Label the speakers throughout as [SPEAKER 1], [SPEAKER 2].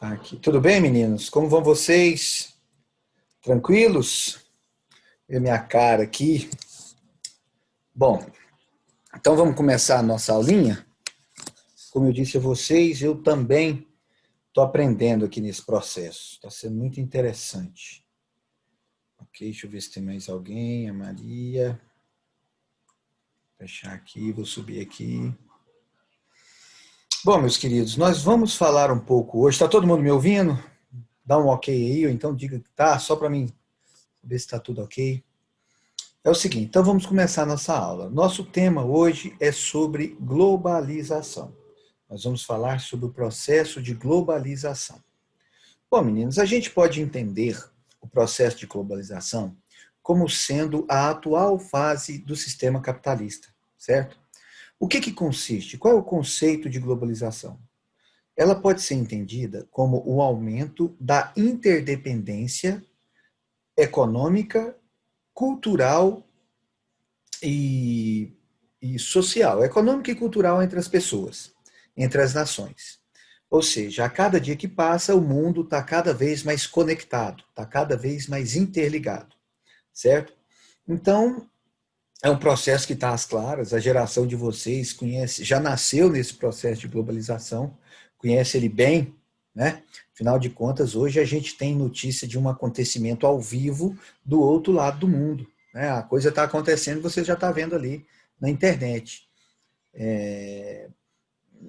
[SPEAKER 1] Aqui. Tudo bem, meninos? Como vão vocês? Tranquilos? Ver minha cara aqui. Bom, então vamos começar a nossa aulinha. Como eu disse a vocês, eu também estou aprendendo aqui nesse processo. Está sendo muito interessante. Ok, deixa eu ver se tem mais alguém. A Maria. Vou fechar aqui, vou subir aqui. Bom, meus queridos, nós vamos falar um pouco hoje. Está todo mundo me ouvindo? Dá um ok aí, ou então diga que tá, só para mim ver se está tudo ok. É o seguinte, então vamos começar a nossa aula. Nosso tema hoje é sobre globalização. Nós vamos falar sobre o processo de globalização. Bom, meninos, a gente pode entender o processo de globalização como sendo a atual fase do sistema capitalista, certo? O que consiste? Qual é o conceito de globalização? Ela pode ser entendida como o aumento da interdependência econômica, cultural e, social, econômica e cultural entre as pessoas, entre as nações. Ou seja, a cada dia que passa, o mundo está cada vez mais conectado, está cada vez mais interligado, certo? Então, é um processo que está às claras, a geração de vocês conhece, já nasceu nesse processo de globalização, conhece ele bem, né? Afinal de contas, hoje a gente tem notícia de um acontecimento ao vivo do outro lado do mundo, né? A coisa está acontecendo, você já está vendo ali na internet.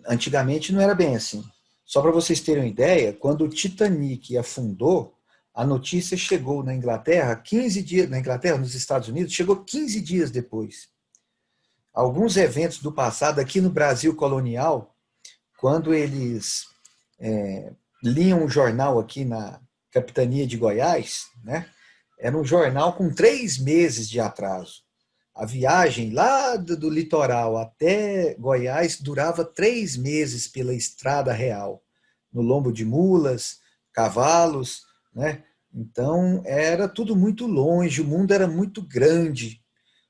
[SPEAKER 1] Antigamente não era bem assim. Só para vocês terem uma ideia, quando o Titanic afundou, a notícia chegou na Inglaterra 15 dias, na Inglaterra, nos Estados Unidos, chegou 15 dias depois. Alguns eventos do passado, aqui no Brasil colonial, quando eles liam um jornal aqui na capitania de Goiás, né? Era um jornal com 3 meses de atraso. A viagem lá do litoral até Goiás durava 3 meses pela estrada real, no lombo de mulas, cavalos, né? Então era tudo muito longe, o mundo era muito grande.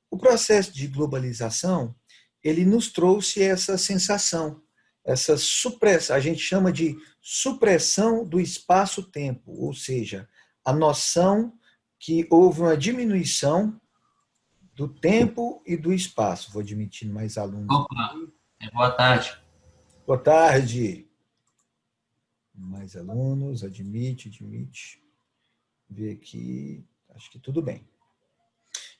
[SPEAKER 1] O processo de globalização, ele nos trouxe essa sensação, essa supressão, a gente chama de supressão do espaço-tempo, ou seja, a noção que houve uma diminuição do tempo e do espaço. Vou admitindo mais alunos
[SPEAKER 2] Opa,
[SPEAKER 1] aqui.
[SPEAKER 2] boa tarde.
[SPEAKER 1] Boa tarde. Mais alunos, admite. Ver aqui, acho que tudo bem.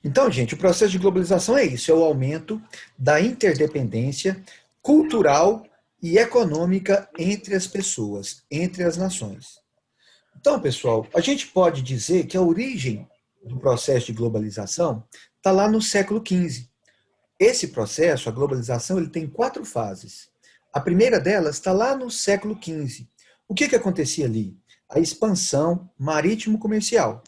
[SPEAKER 1] Então, gente, o processo de globalização é isso, é o aumento da interdependência cultural e econômica entre as pessoas, entre as nações. Então, pessoal, a gente pode dizer que a origem do processo de globalização está lá no século XV. Esse processo, a globalização, ele tem 4 fases. A primeira delas está lá no século XV. O que acontecia ali? A expansão marítimo-comercial.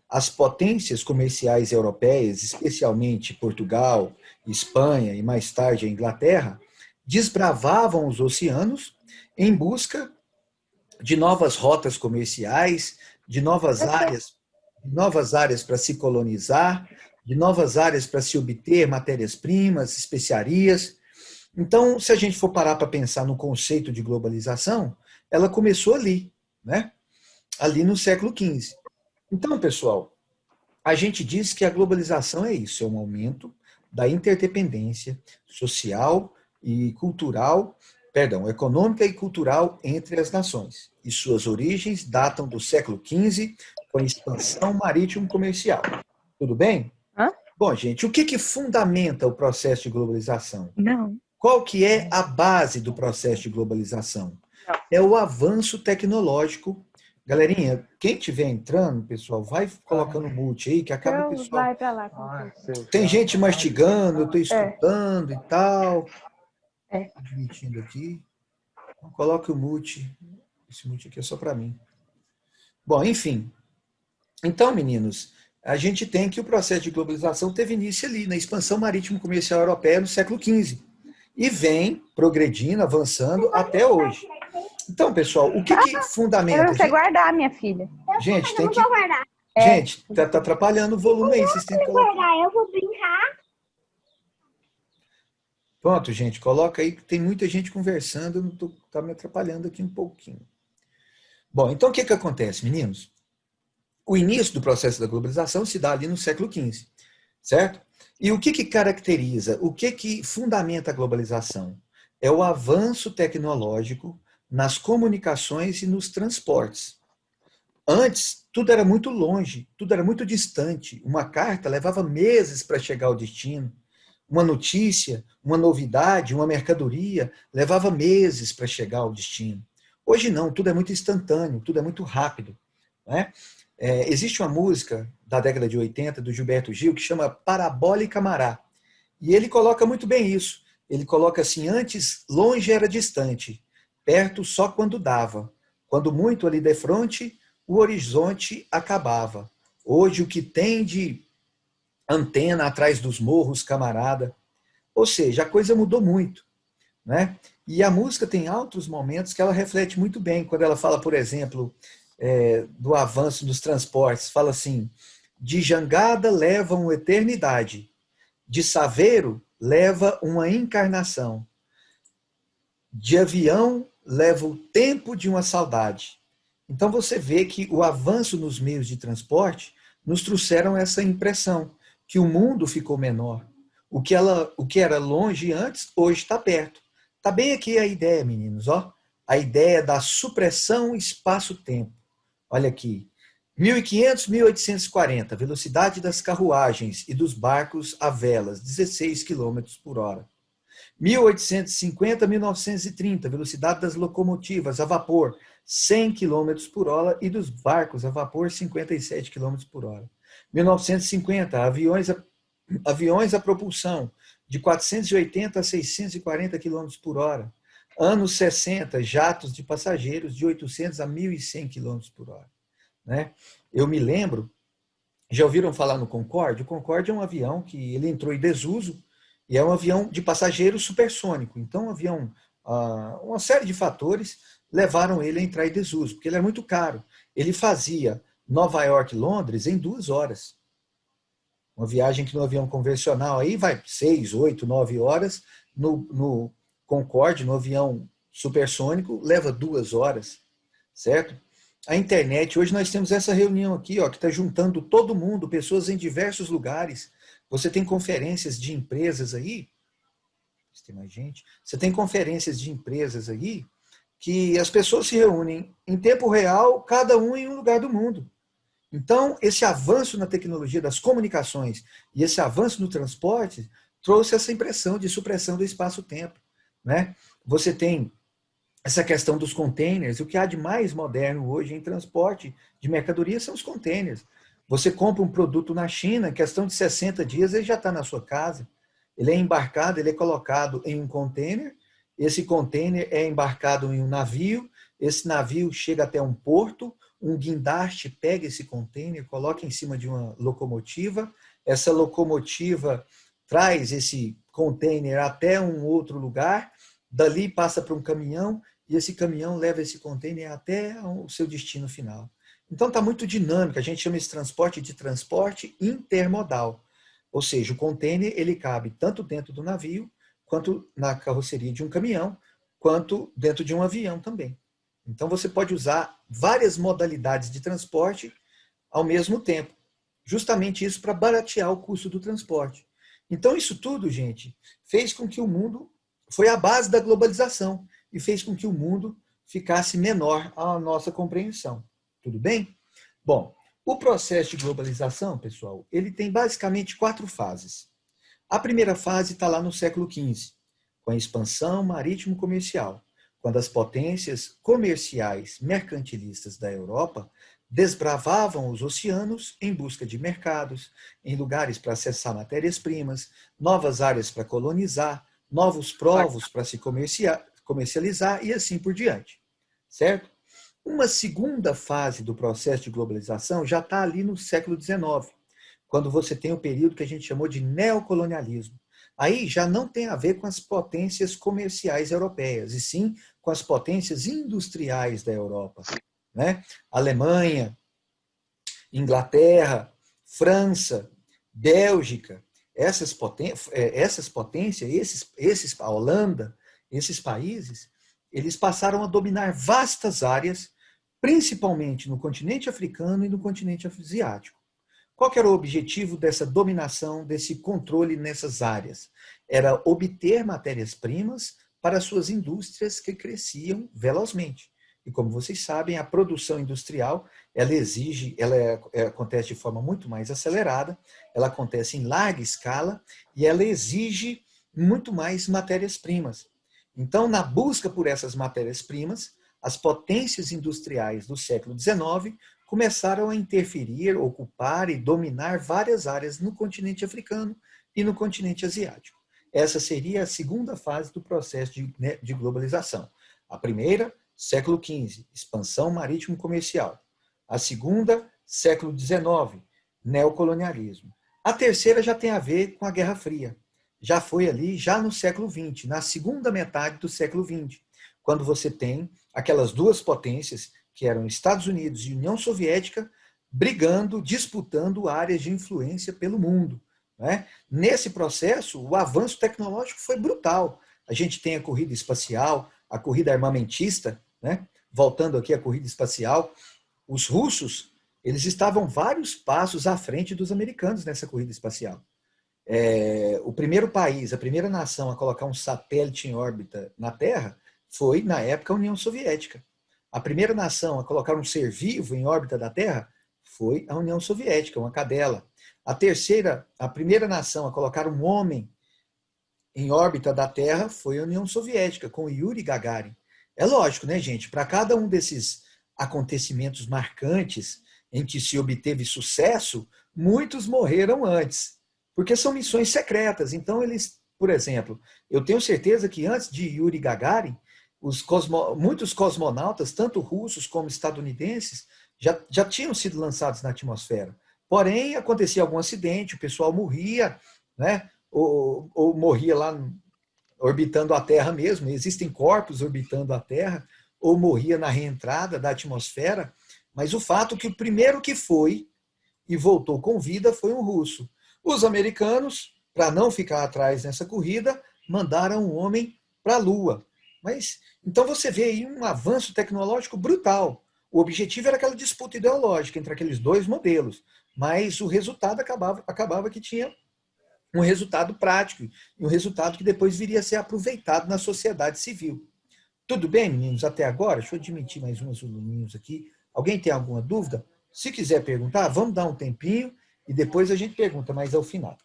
[SPEAKER 1] As potências comerciais europeias, especialmente Portugal, Espanha e mais tarde a Inglaterra, desbravavam os oceanos em busca de novas rotas comerciais, novas áreas para se colonizar, de novas áreas para se obter matérias-primas, especiarias. Então, se a gente for parar para pensar no conceito de globalização, ela começou ali, né? Ali no século XV. Então, pessoal, a gente diz que a globalização é isso, é um aumento da interdependência social e cultural, perdão, econômica e cultural entre as nações. E suas origens datam do século XV, com a expansão marítimo-comercial. Tudo bem?
[SPEAKER 3] Hã?
[SPEAKER 1] Bom, gente, o que fundamenta o processo de globalização?
[SPEAKER 3] Não.
[SPEAKER 1] Qual que é a base do processo de globalização?
[SPEAKER 3] Não.
[SPEAKER 1] É o avanço tecnológico. Galerinha, quem estiver entrando, pessoal, vai colocando mute aí, que acaba o
[SPEAKER 3] Então
[SPEAKER 1] pessoal.
[SPEAKER 3] vai pra lá.
[SPEAKER 1] Tem gente mastigando, eu estou
[SPEAKER 3] É,
[SPEAKER 1] escutando e tal.
[SPEAKER 3] é.
[SPEAKER 1] Admitindo aqui. Então, coloque o mute. Esse mute aqui é só para mim. Bom, enfim. Então, meninos, a gente tem que o processo de globalização teve início ali, na expansão marítimo-comercial europeia no século XV. E vem progredindo, avançando até hoje. Então, pessoal, o que
[SPEAKER 3] É pra
[SPEAKER 1] fundamenta?
[SPEAKER 3] você guardar, minha filha.
[SPEAKER 1] Gente, tem
[SPEAKER 4] Eu vou
[SPEAKER 1] que.
[SPEAKER 4] guardar.
[SPEAKER 1] Gente, tá atrapalhando o volume aí, vocês têm que colocar.
[SPEAKER 4] Guardar, eu vou brincar.
[SPEAKER 1] Pronto, gente, coloca aí, que tem muita gente conversando, tá me atrapalhando aqui um pouquinho. Bom, então o que acontece, meninos? O início do processo da globalização se dá ali no século XV, certo? E o que caracteriza, o que fundamenta a globalização? É o avanço tecnológico nas comunicações e nos transportes. Antes, tudo era muito longe, tudo era muito distante. Uma carta levava meses para chegar ao destino. Uma notícia, uma novidade, uma mercadoria levava meses para chegar ao destino. Hoje não, tudo é muito instantâneo, tudo é muito rápido. Né? Existe uma música da década de 80 do Gilberto Gil que chama Parabólica Mará. E ele coloca muito bem isso. Ele coloca assim: antes longe era distante, perto só quando dava. Quando muito ali defronte, o horizonte acabava. Hoje o que tem de antena atrás dos morros, camarada. Ou seja, a coisa mudou muito. Né? E a música tem altos momentos que ela reflete muito bem, quando ela fala, por exemplo, do avanço dos transportes, fala assim: de jangada leva uma eternidade, de saveiro leva uma encarnação, de avião leva o tempo de uma saudade. Então você vê que o avanço nos meios de transporte nos trouxeram essa impressão que o mundo ficou menor. O que era longe antes, hoje está perto. Está bem aqui a ideia, meninos, ó. A ideia da supressão espaço-tempo. Olha aqui. 1500, 1840, velocidade das carruagens e dos barcos a velas, 16 quilômetros por hora. 1850, 1930, velocidade das locomotivas a vapor, 100 quilômetros por hora e dos barcos a vapor, 57 quilômetros por hora. 1950, aviões a propulsão, de 480 a 640 quilômetros por hora. Anos 60, jatos de passageiros, de 800 a 1.100 quilômetros por hora. Né? Eu me lembro, já ouviram falar no Concorde? O Concorde é um avião que ele entrou em desuso e é um avião de passageiro supersônico. Então, um avião, uma série de fatores levaram ele a entrar em desuso, porque ele era muito caro. Ele fazia Nova York, Londres em 2 horas. Uma viagem que no avião convencional aí vai 6, 8, 9 horas. No Concorde, no avião supersônico, leva 2 horas, certo? A internet, hoje nós temos essa reunião aqui, ó, que está juntando todo mundo, pessoas em diversos lugares. Você tem conferências de empresas aí, tem mais gente, você tem conferências de empresas aí, que as pessoas se reúnem em tempo real, cada um em um lugar do mundo. Então, esse avanço na tecnologia das comunicações e esse avanço no transporte trouxe essa impressão de supressão do espaço-tempo. Né? Você tem essa questão dos containers. O que há de mais moderno hoje em transporte de mercadorias são os containers. Você compra um produto na China, em questão de 60 dias ele já está na sua casa. Ele é embarcado, ele é colocado em um container, esse container é embarcado em um navio, esse navio chega até um porto, um guindaste pega esse container, coloca em cima de uma locomotiva, essa locomotiva traz esse container até um outro lugar, dali passa para um caminhão, e esse caminhão leva esse container até o seu destino final. Então está muito dinâmico, a gente chama esse transporte de transporte intermodal. Ou seja, o container ele cabe tanto dentro do navio, quanto na carroceria de um caminhão, quanto dentro de um avião também. Então você pode usar várias modalidades de transporte ao mesmo tempo. Justamente isso para baratear o custo do transporte. Então isso tudo, gente, fez com que o mundo, foi a base da globalização, e fez com que o mundo ficasse menor à nossa compreensão. Tudo bem? Bom, o processo de globalização, pessoal, ele tem basicamente 4 fases. A primeira fase está lá no século XV, com a expansão marítimo-comercial, quando as potências comerciais mercantilistas da Europa desbravavam os oceanos em busca de mercados, em lugares para acessar matérias-primas, novas áreas para colonizar, novos povos para se comercializar e assim por diante. Certo? Uma segunda fase do processo de globalização já está ali no século XIX, quando você tem o período que a gente chamou de neocolonialismo. Aí já não tem a ver com as potências comerciais europeias, e sim com as potências industriais da Europa. Né? Alemanha, Inglaterra, França, Bélgica, essas potências, a Holanda, esses países, eles passaram a dominar vastas áreas, principalmente no continente africano e no continente asiático. Qual que era o objetivo dessa dominação, desse controle nessas áreas? Era obter matérias-primas para suas indústrias que cresciam velozmente. E como vocês sabem, a produção industrial, acontece de forma muito mais acelerada, ela acontece em larga escala e ela exige muito mais matérias-primas. Então, na busca por essas matérias-primas, as potências industriais do século XIX começaram a interferir, ocupar e dominar várias áreas no continente africano e no continente asiático. Essa seria a segunda fase do processo de globalização. A primeira, século XV, expansão marítimo-comercial. A segunda, século XIX, neocolonialismo. A terceira já tem a ver com a Guerra Fria. Já foi ali, já no século XX, na segunda metade do século XX, quando você tem aquelas duas potências, que eram Estados Unidos e União Soviética, brigando, disputando áreas de influência pelo mundo. Né? Nesse processo, o avanço tecnológico foi brutal. A gente tem a corrida espacial, a corrida armamentista, né? Voltando aqui à corrida espacial, os russos, eles estavam vários passos à frente dos americanos nessa corrida espacial. O primeiro país, a primeira nação a colocar um satélite em órbita na Terra foi, na época, a União Soviética. A primeira nação a colocar um ser vivo em órbita da Terra foi a União Soviética, uma cadela. A primeira nação a colocar um homem em órbita da Terra foi a União Soviética, com Yuri Gagarin. É lógico, né, gente? Para cada um desses acontecimentos marcantes em que se obteve sucesso, muitos morreram antes, porque são missões secretas. Então, eles, por exemplo, eu tenho certeza que antes de Yuri Gagarin, muitos cosmonautas, tanto russos como estadunidenses, já tinham sido lançados na atmosfera. Porém, acontecia algum acidente, o pessoal morria, né? Ou morria lá orbitando a Terra mesmo, existem corpos orbitando a Terra, ou morria na reentrada da atmosfera, mas o fato é que o primeiro que foi e voltou com vida foi um russo. Os americanos, para não ficar atrás nessa corrida, mandaram um homem para a Lua. Mas então você vê aí um avanço tecnológico brutal. O objetivo era aquela disputa ideológica entre aqueles dois modelos, mas o resultado acabava que tinha um resultado prático e um resultado que depois viria a ser aproveitado na sociedade civil. Tudo bem, meninos, até agora? Deixa eu admitir mais uns aluninhos aqui. Alguém tem alguma dúvida? Se quiser perguntar, vamos dar um tempinho e depois a gente pergunta mais ao final.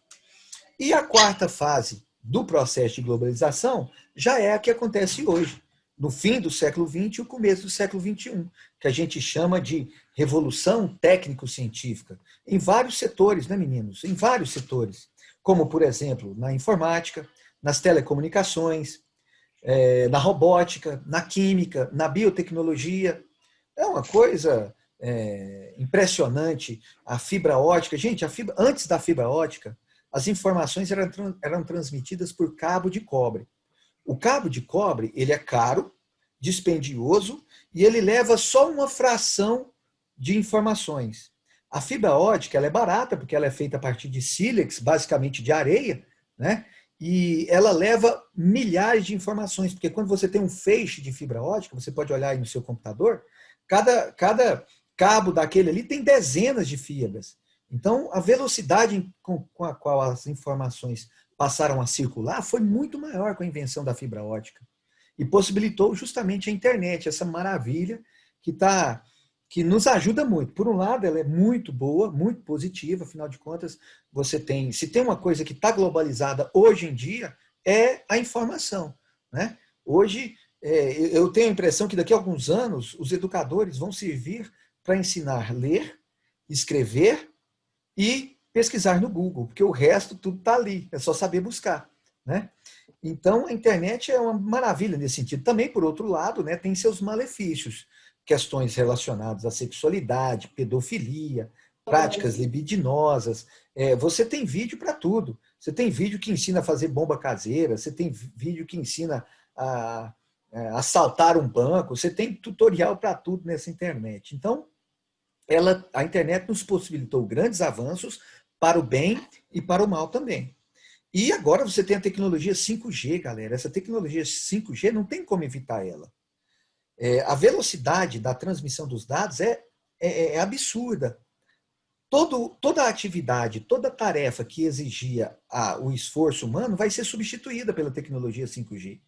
[SPEAKER 1] E a quarta fase do processo de globalização já é a que acontece hoje, no fim do século XX e o começo do século XXI, que a gente chama de revolução técnico-científica, em vários setores, né, meninos? Em vários setores, como, por exemplo, na informática, nas telecomunicações, na robótica, na química, na biotecnologia. É uma coisa impressionante. A fibra ótica, gente, antes da fibra ótica, as informações eram transmitidas por cabo de cobre. O cabo de cobre, ele é caro, dispendioso, e ele leva só uma fração de informações. A fibra ótica, ela é barata, porque ela é feita a partir de sílex, basicamente de areia, né? E ela leva milhares de informações, porque quando você tem um feixe de fibra ótica, você pode olhar aí no seu computador, cada cabo daquele ali tem dezenas de fibras. Então, a velocidade com a qual as informações passaram a circular foi muito maior com a invenção da fibra ótica. E possibilitou justamente a internet, essa maravilha que nos ajuda muito. Por um lado, ela é muito boa, muito positiva, afinal de contas, se tem uma coisa que está globalizada hoje em dia, é a informação. Né? Hoje, eu tenho a impressão que daqui a alguns anos, os educadores vão servir para ensinar a ler, escrever e pesquisar no Google, porque o resto tudo está ali, é só saber buscar. Né? Então, a internet é uma maravilha nesse sentido. Também, por outro lado, né, tem seus malefícios, questões relacionadas à sexualidade, pedofilia, práticas libidinosas. Você tem vídeo para tudo. Você tem vídeo que ensina a fazer bomba caseira, você tem vídeo que ensina a assaltar um banco, você tem tutorial para tudo nessa internet. Então, a internet nos possibilitou grandes avanços para o bem e para o mal também. E agora você tem a tecnologia 5G, galera. Essa tecnologia 5G não tem como evitar ela. A velocidade da transmissão dos dados é absurda. Toda a atividade, toda a tarefa que exigia o esforço humano vai ser substituída pela tecnologia 5G.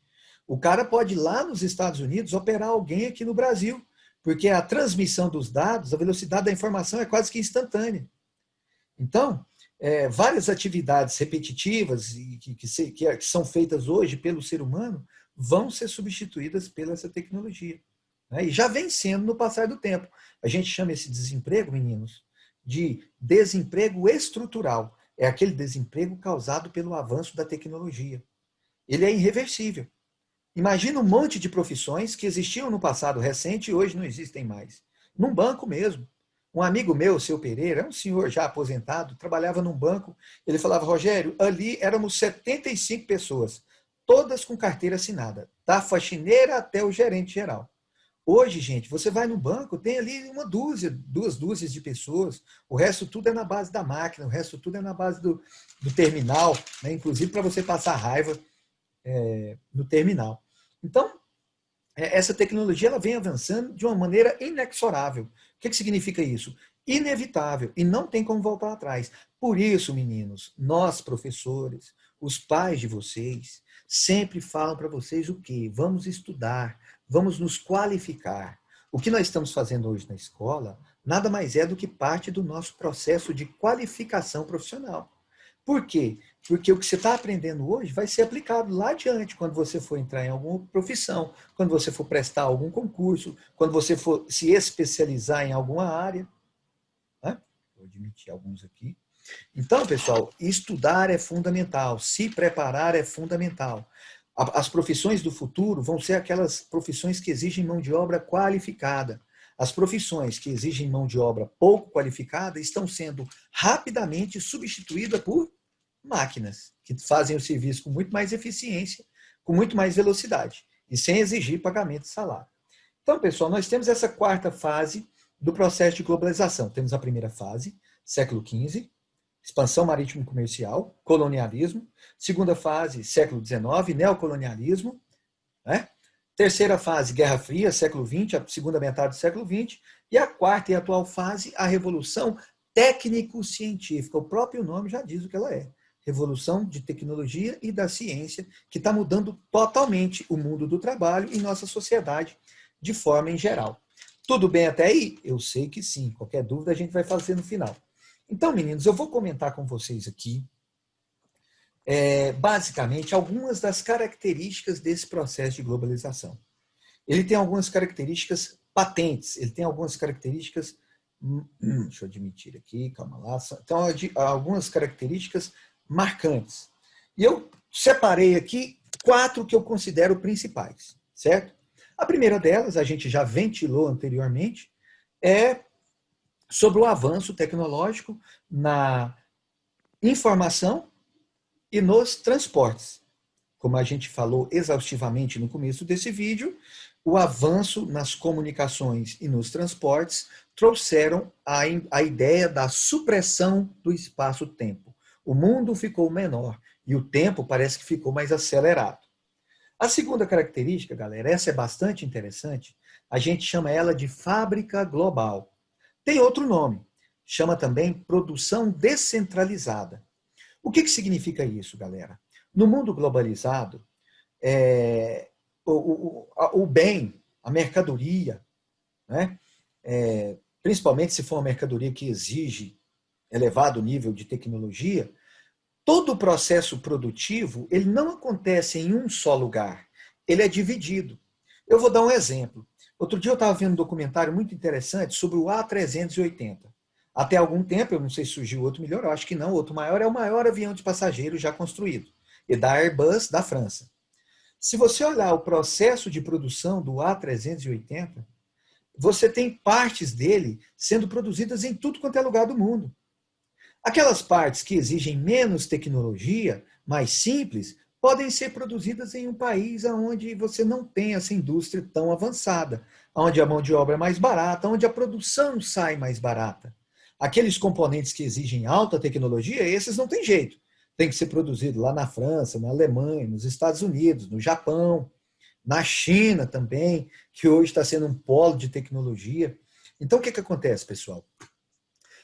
[SPEAKER 1] O cara pode ir lá nos Estados Unidos operar alguém aqui no Brasil, porque a transmissão dos dados, a velocidade da informação é quase que instantânea. Então, várias atividades repetitivas que são feitas hoje pelo ser humano vão ser substituídas pela essa tecnologia. Né? E já vem sendo no passar do tempo. A gente chama esse desemprego, meninos, de desemprego estrutural. É aquele desemprego causado pelo avanço da tecnologia. Ele é irreversível. Imagina um monte de profissões que existiam no passado recente e hoje não existem mais. Num banco mesmo. Um amigo meu, seu Pereira, é um senhor já aposentado, trabalhava num banco. Ele falava, Rogério, ali éramos 75 pessoas, todas com carteira assinada, da faxineira até o gerente geral. Hoje, gente, você vai no banco, tem ali duas dúzias de pessoas, o resto tudo é na base da máquina, o resto tudo é na base do terminal, né? Inclusive para você passar raiva no terminal. Então, essa tecnologia ela vem avançando de uma maneira inexorável. O que significa isso? Inevitável, e não tem como voltar atrás. Por isso, meninos, nós, professores, os pais de vocês, sempre falam para vocês o quê? Vamos estudar, vamos nos qualificar. O que nós estamos fazendo hoje na escola nada mais é do que parte do nosso processo de qualificação profissional. Por quê? Porque o que você está aprendendo hoje vai ser aplicado lá adiante, quando você for entrar em alguma profissão, quando você for prestar algum concurso, quando você for se especializar em alguma área. Né? Vou admitir alguns aqui. Então, pessoal, estudar é fundamental, se preparar é fundamental. As profissões do futuro vão ser aquelas profissões que exigem mão de obra qualificada. As profissões que exigem mão de obra pouco qualificada estão sendo rapidamente substituídas por máquinas, que fazem o serviço com muito mais eficiência, com muito mais velocidade, e sem exigir pagamento de salário. Então, pessoal, nós temos essa quarta fase do processo de globalização. Temos a primeira fase, século XV, expansão marítimo comercial, colonialismo. Segunda fase, século XIX, neocolonialismo. Né? Terceira fase, Guerra Fria, século XX, a segunda metade do século XX. E a quarta e atual fase, a Revolução Técnico-Científica. O próprio nome já diz o que ela é. Revolução de tecnologia e da ciência, que está mudando totalmente o mundo do trabalho e nossa sociedade de forma em geral. Tudo bem até aí? Eu sei que sim. Qualquer dúvida a gente vai fazer no final. Então, meninos, eu vou comentar com vocês aqui, basicamente, algumas das características desse processo de globalização. Ele tem algumas características patentes, ele tem algumas características... deixa eu admitir aqui, calma lá. Então, algumas características marcantes. E eu separei aqui 4 que eu considero principais, certo? A primeira delas, a gente já ventilou anteriormente, é sobre o avanço tecnológico na informação e nos transportes. Como a gente falou exaustivamente no começo desse vídeo, o avanço nas comunicações e nos transportes trouxeram a ideia da supressão do espaço-tempo. O mundo ficou menor e o tempo parece que ficou mais acelerado. A segunda característica, galera, essa é bastante interessante, a gente chama ela de fábrica global. Tem outro nome, chama também produção descentralizada. O que significa isso, galera? No mundo globalizado, o bem, a mercadoria, né? Principalmente se for uma mercadoria que exige elevado nível de tecnologia, todo o processo produtivo ele não acontece em um só lugar, ele é dividido. Eu vou dar um exemplo. Outro dia eu estava vendo um documentário muito interessante sobre o A380. Até algum tempo, eu não sei se surgiu outro melhor, eu acho que não, o outro maior é o maior avião de passageiros já construído, e da Airbus da França. Se você olhar o processo de produção do A380, você tem partes dele sendo produzidas em tudo quanto é lugar do mundo. Aquelas partes que exigem menos tecnologia, mais simples, podem ser produzidas em um país onde você não tem essa indústria tão avançada, onde a mão de obra é mais barata, onde a produção sai mais barata. Aqueles componentes que exigem alta tecnologia, esses não tem jeito. Tem que ser produzido lá na França, na Alemanha, nos Estados Unidos, no Japão. na China também, que hoje está sendo um polo de tecnologia. Então, o que acontece, pessoal?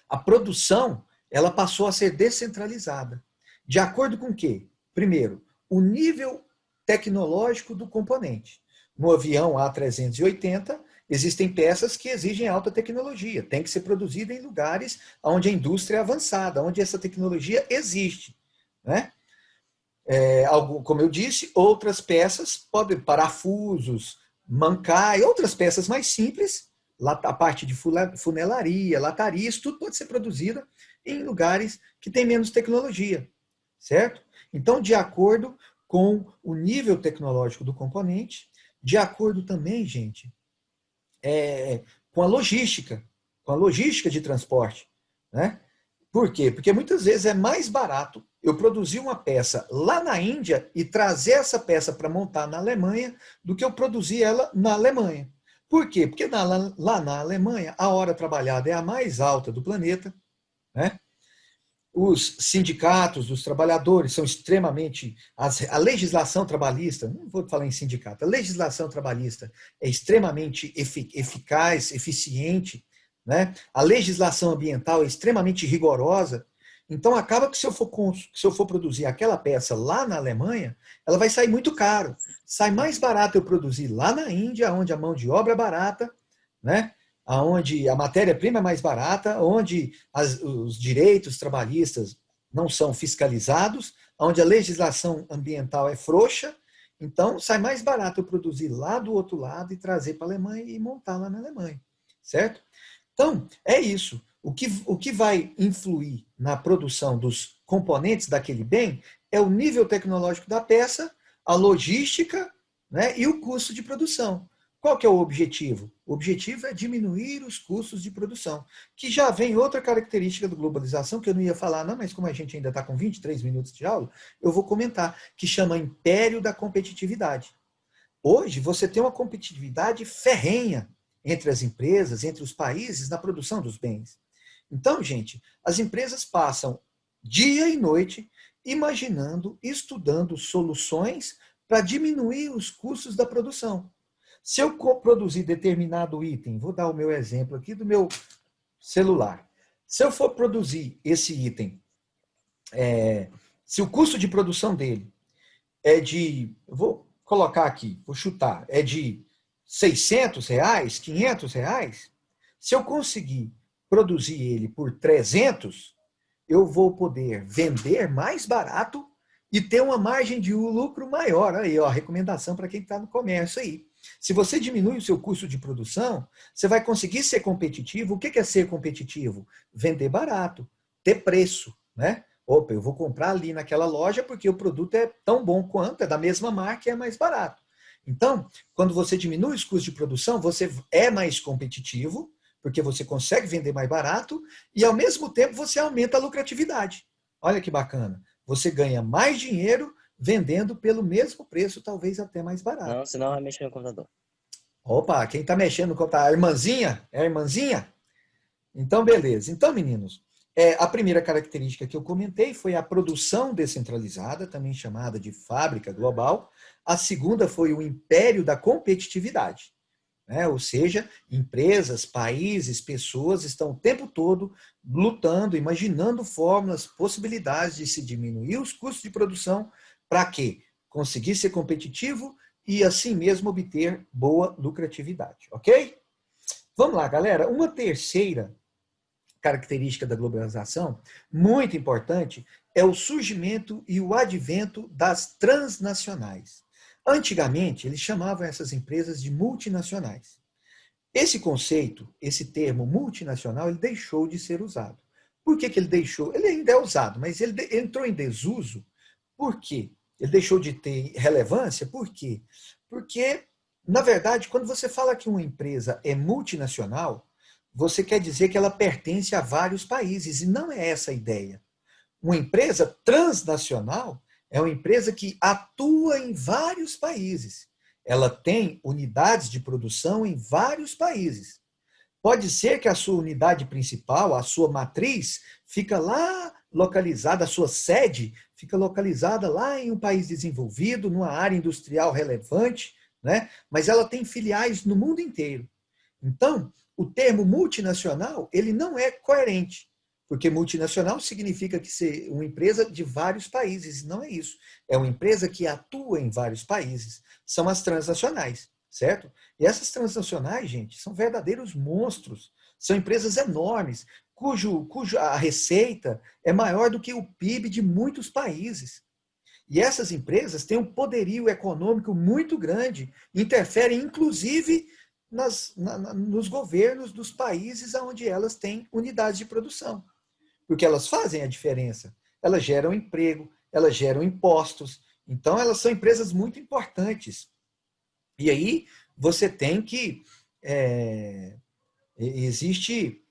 [SPEAKER 1] A produção, ela passou a ser descentralizada. De acordo com o quê? Primeiro, o nível tecnológico do componente. No avião A380, existem peças que exigem alta tecnologia. Tem que ser produzida em lugares onde a indústria é avançada, onde essa tecnologia existe. Né? Como eu disse, outras peças, podem parafusos, mancai, outras peças mais simples, a parte de funelaria, lataria, isso tudo pode ser produzida em lugares que têm menos tecnologia, certo? Então, de acordo com o nível tecnológico do componente, de acordo também, gente, com a logística de transporte, né? Por quê? Porque muitas vezes é mais barato eu produzir uma peça lá na Índia e trazer essa peça para montar na Alemanha do que eu produzir ela na Alemanha. Por quê? Porque lá na Alemanha a hora trabalhada é a mais alta do planeta, né? Os sindicatos dos trabalhadores são extremamente. A legislação trabalhista, não vou falar em sindicato, a legislação trabalhista é extremamente eficaz, eficiente, né? A legislação ambiental é extremamente rigorosa. Então, acaba que se eu for produzir aquela peça lá na Alemanha, ela vai sair muito caro. Sai mais barato eu produzir lá na Índia, onde a mão de obra é barata, né? Onde a matéria-prima é mais barata, onde os direitos trabalhistas não são fiscalizados, onde a legislação ambiental é frouxa. Então, sai mais barato eu produzir lá do outro lado e trazer para a Alemanha e montar lá na Alemanha, certo? Então, é isso. O que vai influir na produção dos componentes daquele bem é o nível tecnológico da peça, a logística, né, e o custo de produção. Qual que é o objetivo? O objetivo é diminuir os custos de produção, que já vem outra característica da globalização, que eu não ia falar, não, mas como a gente ainda está com 23 minutos de aula, eu vou comentar, que chama império da competitividade. Hoje, você tem uma competitividade ferrenha entre as empresas, entre os países, na produção dos bens. Então, gente, as empresas passam dia e noite imaginando, estudando soluções para diminuir os custos da produção. Se eu produzir determinado item, vou dar o meu exemplo aqui do meu celular. Se eu for produzir esse item, se o custo de produção dele é de, vou colocar aqui, vou chutar, é de R$ 600, R$ 500, se eu conseguir produzir ele por 300, eu vou poder vender mais barato e ter uma margem de lucro maior. Aí, ó, a recomendação para quem está no comércio aí. Se você diminui o seu custo de produção, você vai conseguir ser competitivo. O que é ser competitivo? Vender barato, ter preço, né? Opa, eu vou comprar ali naquela loja porque o produto é tão bom quanto, é da mesma marca e é mais barato. Então, quando você diminui os custos de produção, você é mais competitivo, porque você consegue vender mais barato e, ao mesmo tempo, você aumenta a lucratividade. Olha que bacana. Você ganha mais dinheiro vendendo pelo mesmo preço, talvez até mais barato.
[SPEAKER 2] Não, senão vai mexer no computador.
[SPEAKER 1] Opa, quem está mexendo no computador? A irmãzinha? É a irmãzinha? Então, beleza. Então, meninos, a primeira característica que eu comentei foi a produção descentralizada, também chamada de fábrica global. A segunda foi o império da competitividade. Ou seja, empresas, países, pessoas estão o tempo todo lutando, imaginando fórmulas, possibilidades de se diminuir os custos de produção para quê? Conseguir ser competitivo e assim mesmo obter boa lucratividade, ok? Vamos lá, galera. Uma terceira característica da globalização, muito importante, é o surgimento e o advento das transnacionais. Antigamente, eles chamavam essas empresas de multinacionais. Esse conceito, esse termo multinacional, ele deixou de ser usado. Por que ele deixou? Ele ainda é usado, mas ele entrou em desuso. Por quê? Ele deixou de ter relevância. Por quê? Porque, na verdade, quando você fala que uma empresa é multinacional, você quer dizer que ela pertence a vários países, e não é essa a ideia. Uma empresa transnacional é uma empresa que atua em vários países. Ela tem unidades de produção em vários países. Pode ser que a sua unidade principal, a sua matriz, fica lá localizada, a sua sede fica localizada lá em um país desenvolvido, numa área industrial relevante, né? Mas ela tem filiais no mundo inteiro. Então, o termo multinacional, ele não é coerente, porque multinacional significa que ser uma empresa de vários países, não é isso. É uma empresa que atua em vários países. São as transnacionais, certo? E essas transnacionais, gente, são verdadeiros monstros. São empresas enormes, cuja receita é maior do que o PIB de muitos países. E essas empresas têm um poderio econômico muito grande, interferem inclusive nos governos dos países onde elas têm unidades de produção, porque elas fazem a diferença. Elas geram emprego, elas geram impostos, então elas são empresas muito importantes. E aí você tem que existe,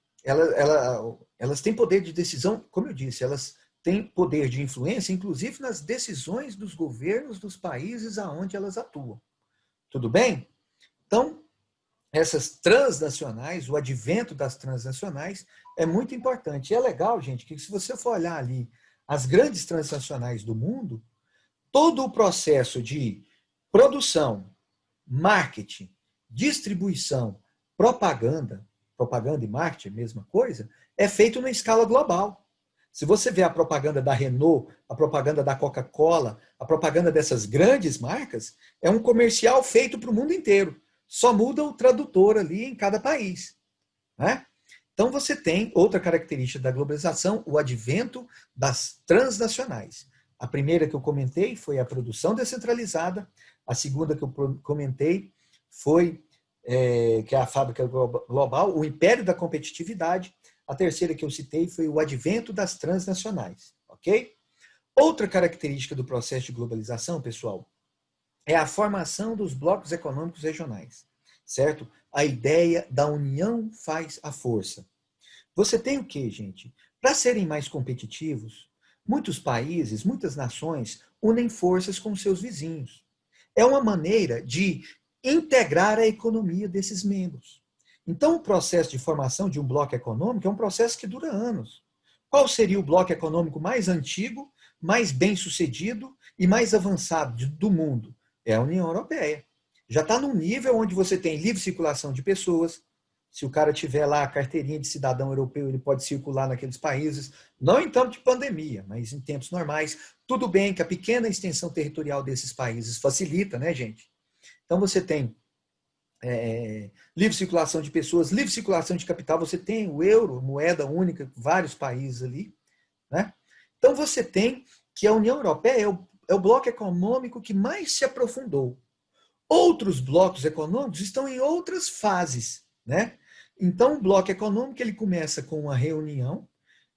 [SPEAKER 1] elas têm poder de decisão, como eu disse, elas têm poder de influência, inclusive nas decisões dos governos dos países aonde elas atuam. Tudo bem? Então, essas transnacionais, o advento das transnacionais é muito importante. E é legal, gente, que se você for olhar ali as grandes transnacionais do mundo, todo o processo de produção, marketing, distribuição, propaganda e marketing, a mesma coisa, é feito na escala global. Se você vê a propaganda da Renault, a propaganda da Coca-Cola, a propaganda dessas grandes marcas, é um comercial feito para o mundo inteiro. Só muda o tradutor ali em cada país, né? Então você tem outra característica da globalização, o advento das transnacionais. A primeira que eu comentei foi a produção descentralizada, a segunda que eu comentei foi que é a fábrica global, o império da competitividade. A terceira que eu citei foi o advento das transnacionais, ok? Outra característica do processo de globalização, pessoal, é a formação dos blocos econômicos regionais, certo? A ideia da união faz a força. Você tem o quê, gente? Para serem mais competitivos, muitos países, muitas nações unem forças com seus vizinhos. É uma maneira de integrar a economia desses membros. Então, o processo de formação de um bloco econômico é um processo que dura anos. Qual seria o bloco econômico mais antigo, mais bem-sucedido e mais avançado do mundo? É a União Europeia. Já está num nível onde você tem livre circulação de pessoas. Se o cara tiver lá a carteirinha de cidadão europeu, ele pode circular naqueles países, não em tempo de pandemia, mas em tempos normais. Tudo bem que a pequena extensão territorial desses países facilita, né, gente? Então você tem livre circulação de pessoas, livre circulação de capital, você tem o euro, moeda única, vários países ali, né? Então você tem que a União Europeia é o bloco econômico que mais se aprofundou. Outros blocos econômicos estão em outras fases, né? Então, o bloco econômico ele começa com uma reunião,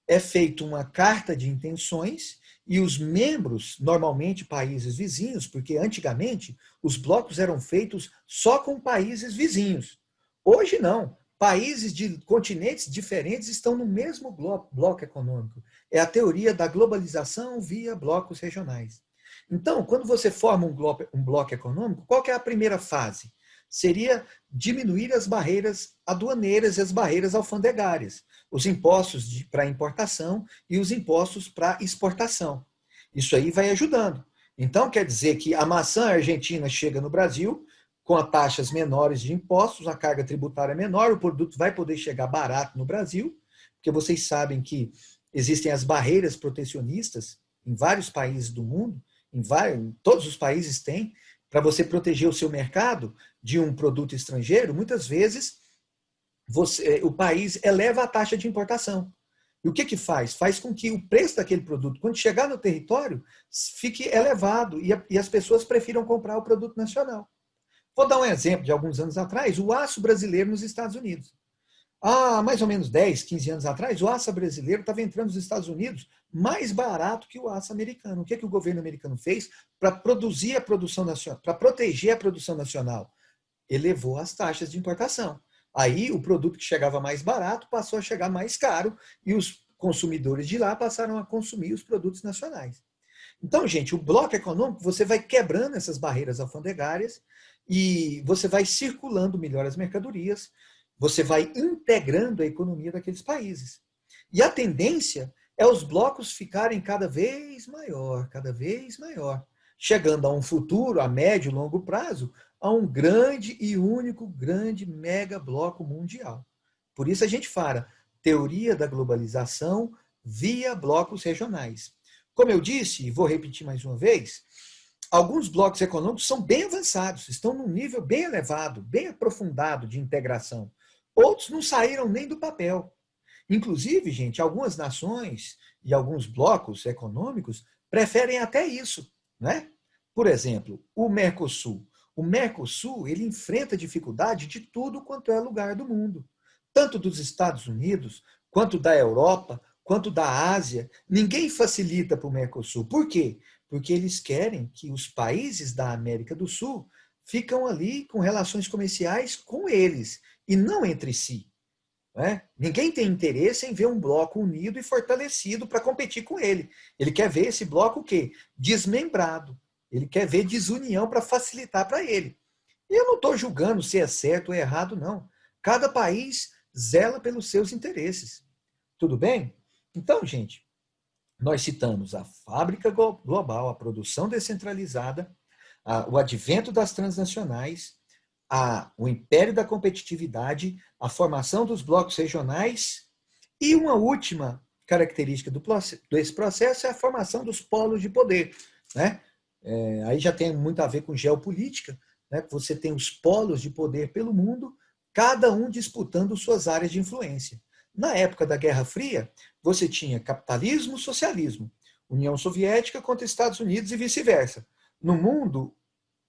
[SPEAKER 1] é feita uma carta de intenções e os membros, normalmente países vizinhos, porque antigamente os blocos eram feitos só com países vizinhos. Hoje não. Países de continentes diferentes estão no mesmo bloco econômico. É a teoria da globalização via blocos regionais. Então, quando você forma um bloco econômico, qual que é a primeira fase? Seria diminuir as barreiras aduaneiras e as barreiras alfandegárias, os impostos para importação e os impostos para exportação. Isso aí vai ajudando. Então, quer dizer que a maçã argentina chega no Brasil com taxas menores de impostos, a carga tributária menor, o produto vai poder chegar barato no Brasil, porque vocês sabem que existem as barreiras protecionistas em vários países do mundo, todos os países têm, para você proteger o seu mercado de um produto estrangeiro, muitas vezes o país eleva a taxa de importação. E o que faz? Faz com que o preço daquele produto, quando chegar no território, fique elevado e as pessoas prefiram comprar o produto nacional. Vou dar um exemplo de alguns anos atrás, o aço brasileiro nos Estados Unidos. Há mais ou menos 10, 15 anos atrás, o aço brasileiro estava entrando nos Estados Unidos mais barato que o aço americano. O que o governo americano fez para produzir a produção nacional, para proteger a produção nacional? Elevou as taxas de importação. Aí o produto que chegava mais barato passou a chegar mais caro e os consumidores de lá passaram a consumir os produtos nacionais. Então, gente, o bloco econômico, você vai quebrando essas barreiras alfandegárias e você vai circulando melhor as mercadorias, você vai integrando a economia daqueles países. E a tendência é os blocos ficarem cada vez maior, chegando a um futuro, a médio e longo prazo, a um grande e único grande mega bloco mundial. Por isso a gente fala teoria da globalização via blocos regionais. Como eu disse, e vou repetir mais uma vez, alguns blocos econômicos são bem avançados, estão num nível bem elevado, bem aprofundado de integração. Outros não saíram nem do papel. Inclusive, gente, algumas nações e alguns blocos econômicos preferem até isso, né? Por exemplo, o Mercosul. O Mercosul, ele enfrenta dificuldade de tudo quanto é lugar do mundo. Tanto dos Estados Unidos, quanto da Europa, quanto da Ásia. Ninguém facilita para o Mercosul. Por quê? Porque eles querem que os países da América do Sul ficam ali com relações comerciais com eles e não entre si. Né? Ninguém tem interesse em ver um bloco unido e fortalecido para competir com ele. Ele quer ver esse bloco o quê? Desmembrado. Ele quer ver desunião para facilitar para ele. E eu não estou julgando se é certo ou errado, não. Cada país zela pelos seus interesses. Tudo bem? Então, gente, nós citamos a fábrica global, a produção descentralizada, o advento das transnacionais, o império da competitividade, a formação dos blocos regionais e uma última característica desse processo é a formação dos polos de poder. Né? Aí já tem muito a ver com geopolítica, né? Você tem os polos de poder pelo mundo, cada um disputando suas áreas de influência. Na época da Guerra Fria, você tinha capitalismo, socialismo, União Soviética contra Estados Unidos e vice-versa. No mundo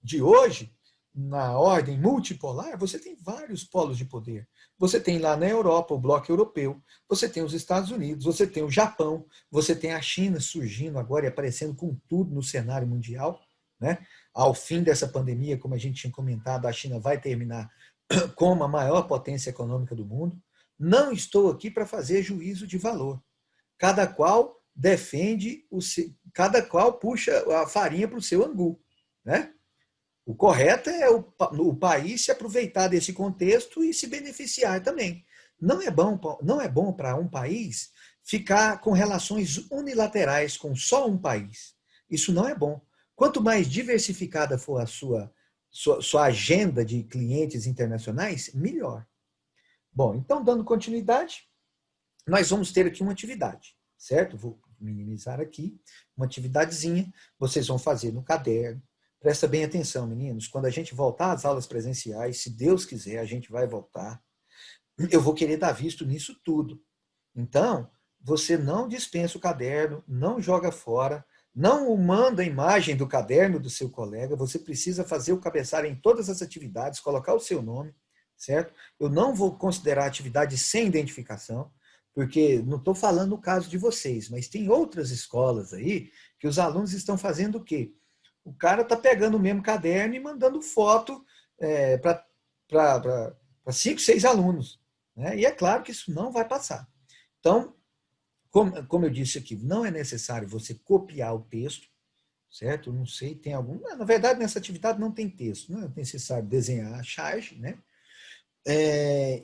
[SPEAKER 1] de hoje, na ordem multipolar, você tem vários polos de poder. Você tem lá na Europa o bloco europeu, você tem os Estados Unidos, você tem o Japão, você tem a China surgindo agora e aparecendo com tudo no cenário mundial. Né? Ao fim dessa pandemia, como a gente tinha comentado, a China vai terminar como a maior potência econômica do mundo. Não estou aqui para fazer juízo de valor. Cada qual defende, cada qual puxa a farinha para o seu angu. Né? O correto é o país se aproveitar desse contexto e se beneficiar também. Não é bom para um país ficar com relações unilaterais com só um país. Isso não é bom. Quanto mais diversificada for a sua agenda de clientes internacionais, melhor. Bom, então, dando continuidade, nós vamos ter aqui uma atividade, certo? Vou minimizar aqui, uma atividadezinha, vocês vão fazer no caderno. Presta bem atenção, meninos. Quando a gente voltar às aulas presenciais, se Deus quiser, a gente vai voltar. Eu vou querer dar visto nisso tudo. Então, você não dispensa o caderno, não joga fora, não manda a imagem do caderno do seu colega. Você precisa fazer o cabeçalho em todas as atividades, colocar o seu nome, certo? Eu não vou considerar atividade sem identificação, porque não estou falando no caso de vocês, mas tem outras escolas aí que os alunos estão fazendo o quê? O cara está pegando o mesmo caderno e mandando foto para 5, 6 alunos. Né? E é claro que isso não vai passar. Então, como eu disse aqui, não é necessário você copiar o texto, certo? Não sei, tem algum... Na verdade, nessa atividade não tem texto, não é necessário desenhar a charge, né?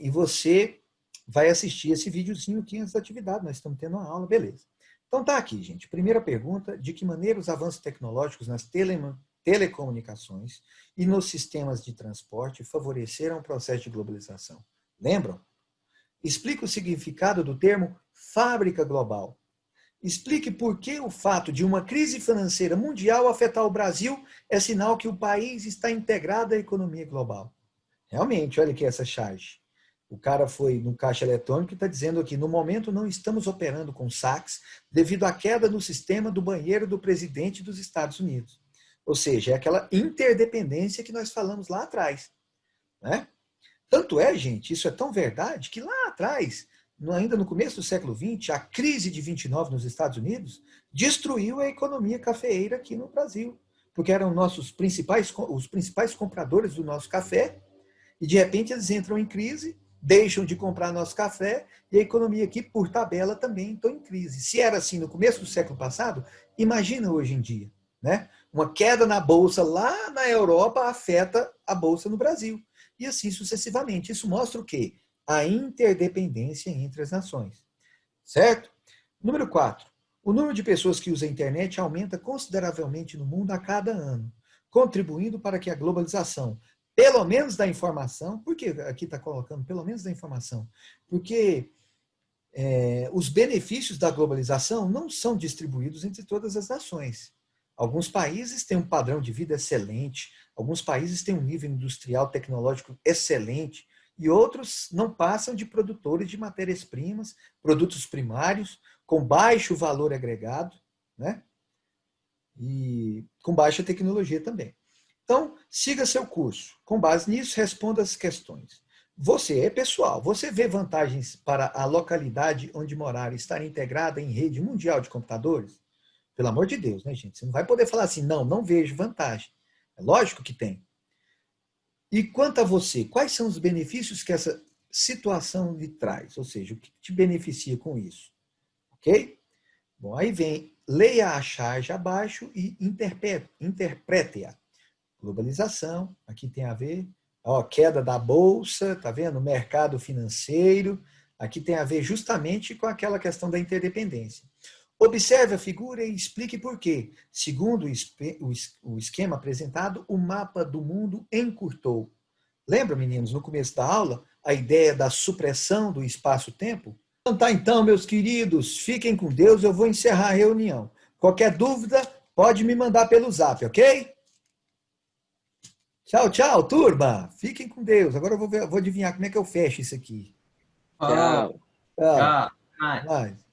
[SPEAKER 1] E você vai assistir esse videozinho aqui antes da atividade, nós estamos tendo uma aula, beleza. Então tá aqui, gente. Primeira pergunta, de que maneira os avanços tecnológicos nas telecomunicações e nos sistemas de transporte favoreceram o processo de globalização? Lembram? Explique o significado do termo fábrica global. Explique por que o fato de uma crise financeira mundial afetar o Brasil é sinal que o país está integrado à economia global. Realmente, olha aqui essa charge. O cara foi no caixa eletrônico e está dizendo aqui, no momento não estamos operando com saques devido à queda no sistema do banheiro do presidente dos Estados Unidos. Ou seja, é aquela interdependência que nós falamos lá atrás. Né? Tanto é, gente, isso é tão verdade, que lá atrás, ainda no começo do século XX, a crise de 29 nos Estados Unidos destruiu a economia cafeeira aqui no Brasil, porque eram os principais compradores do nosso café, e de repente eles entram em crise, deixam de comprar nosso café, e a economia aqui, por tabela, também entrou em crise. Se era assim no começo do século passado, imagina hoje em dia. Né? Uma queda na bolsa lá na Europa afeta a bolsa no Brasil. E assim sucessivamente. Isso mostra o quê? A interdependência entre as nações. Certo? Número 4. O número de pessoas que usam a internet aumenta consideravelmente no mundo a cada ano, contribuindo para que a globalização pelo menos da informação. Por que aqui está colocando pelo menos da informação? Porque os benefícios da globalização não são distribuídos entre todas as nações. Alguns países têm um padrão de vida excelente, alguns países têm um nível industrial tecnológico excelente, e outros não passam de produtores de matérias-primas, produtos primários, com baixo valor agregado, né? E com baixa tecnologia também. Então, siga seu curso. Com base nisso, responda as questões. Você é pessoal, você vê vantagens para a localidade onde morar estar integrada em rede mundial de computadores? Pelo amor de Deus, né, gente? Você não vai poder falar assim, não, não vejo vantagem. É lógico que tem. E quanto a você, quais são os benefícios que essa situação lhe traz? Ou seja, o que te beneficia com isso? Ok? Bom, aí vem, leia a charge abaixo e interprete-a. Globalização, aqui tem a ver, ó, queda da bolsa, tá vendo? Mercado financeiro, aqui tem a ver justamente com aquela questão da interdependência. Observe a figura e explique por quê. Segundo o esquema apresentado, o mapa do mundo encurtou. Lembra, meninos, no começo da aula, a ideia da supressão do espaço-tempo? Então tá, então, meus queridos, fiquem com Deus, eu vou encerrar a reunião. Qualquer dúvida, pode me mandar pelo zap, ok? Tchau, tchau, turma. Fiquem com Deus. Agora eu vou adivinhar como é que eu fecho isso aqui.
[SPEAKER 2] Tchau.
[SPEAKER 1] Tchau.
[SPEAKER 2] Tchau.
[SPEAKER 1] Mais.